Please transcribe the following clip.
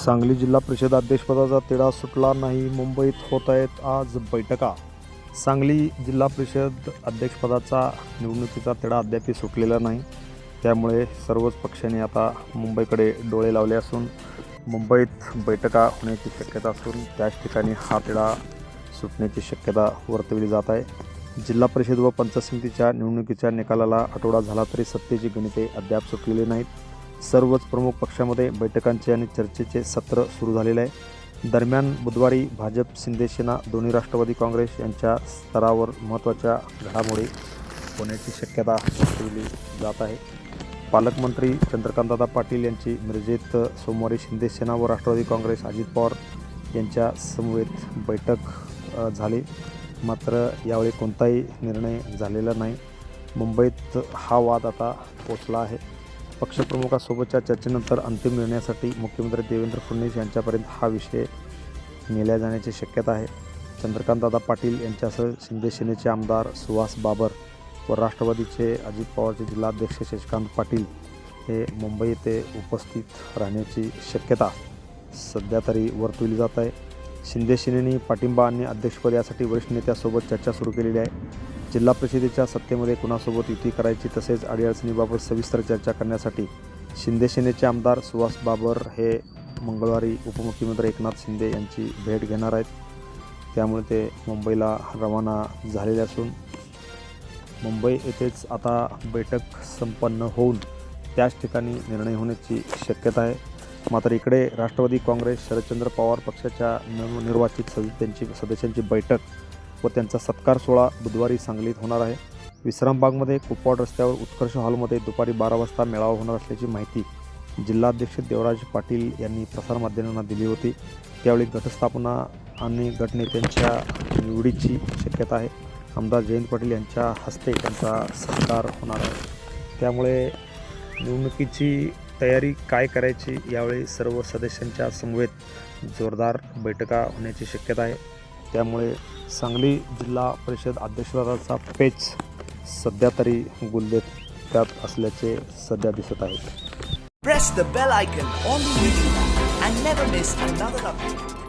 सांगली जिल्हा परिषद अध्यक्षपदाचा तिढा सुटला नाही, मुंबईत होत आहेत आज बैठका। सांगली जिल्हा परिषद अध्यक्षपदाचा निवडणुकीचा तिढा अद्याप सुटलेला नाही, त्यामुळे सर्वच पक्षांनी आता मुंबईकडे डोळे लावले असून मुंबईत बैठका होण्याची शक्यता असून त्याच ठिकाणी हा तिढा सुटण्याची शक्यता वर्तवली जात आहे। जिल्हा परिषद व पंचायत समितीच्या निवडणुकीच्या निकालाला आठवडा झाला तरी सत्तेची गणिते अद्याप सुटलेली नाहीत। सर्वच प्रमुख पक्षांमध्ये बैठकांचे आणि चर्चेचे सत्र सुरू झालेले आहे। दरम्यान बुधवारी भाजप शिंदे सेना दोन्ही राष्ट्रवादी काँग्रेस यांच्या स्तरावर महत्त्वाच्या घडामोडी होण्याची शक्यता वर्तवली जात आहे। पालकमंत्री चंद्रकांतदादा पाटील यांची मिरजेत सोमवारी शिंदे सेना व राष्ट्रवादी काँग्रेस अजित पवार यांच्या समवेत बैठक झाली, मात्र यावेळी कोणताही निर्णय झालेला नाही। मुंबईत हा वाद आता पोचला आहे। पक्षप्रमुखांसोबतच्या चर्चेनंतर अंतिम निर्णयासाठी मुख्यमंत्री देवेंद्र फडणवीस यांच्यापर्यंत हा विषय नेला जाण्याची शक्यता आहे। चंद्रकांतदादा पाटील यांच्यासह शिंदे सेनेचे आमदार सुहास बाबर व राष्ट्रवादीचे अजित पवारचे जिल्हाध्यक्ष शशिकांत पाटील हे मुंबई येथे उपस्थित राहण्याची शक्यता सध्या तरी वर्तवली जात आहे। शिंदे सेनेने पाठिंबा आणि अध्यक्षपद यासाठी वरिष्ठ नेत्यासोबत चर्चा सुरू केलेली आहे। जिल्हा परिषदेच्या सत्तेमध्ये कुणासोबत युती करायची तसेच अडीअडचणीबाबत सविस्तर चर्चा करण्यासाठी शिंदे सेनेचे आमदार सुहास बाबर हे मंगळवारी उपमुख्यमंत्री एकनाथ शिंदे यांची भेट घेणार आहेत, त्यामुळे ते मुंबईला रवाना झालेले असून मुंबई येथेच आता बैठक संपन्न होऊन त्याच ठिकाणी निर्णय होण्याची शक्यता आहे। मात्र इकडे राष्ट्रवादी काँग्रेस शरदचंद्र पवार पक्षाच्या नवनिर्वाचित सदस्यांची बैठक व त्यांचा सत्कार सोहळा बुधवारी सांगलीत होणार आहे। विश्रामबागमध्ये कुपवाड रस्त्यावर उत्कर्ष हॉलमध्ये दुपारी 12 वाजता मेळावा होणार असल्याची माहिती जिल्हाध्यक्ष देवराज पाटील यांनी प्रसारमाध्यमांना दिली होती। त्यावेळी घटस्थापना आणि गटनेत्यांच्या निवडीची शक्यता आहे। आमदार जयंत पाटील यांच्या हस्ते त्यांचा सत्कार होणार आहे, त्यामुळे निवडणुकीची तयारी काय करायची यावेळी सर्व सदस्यांच्या समवेत जोरदार बैठका होण्याची शक्यता आहे। त्यामुळे सांगली जिल्हा परिषद अध्यक्षपदाचा पेच सध्या तरी गुलदस्त्यात असल्याचे सध्या दिसत आहे। Press the bell icon on the video and never miss another update.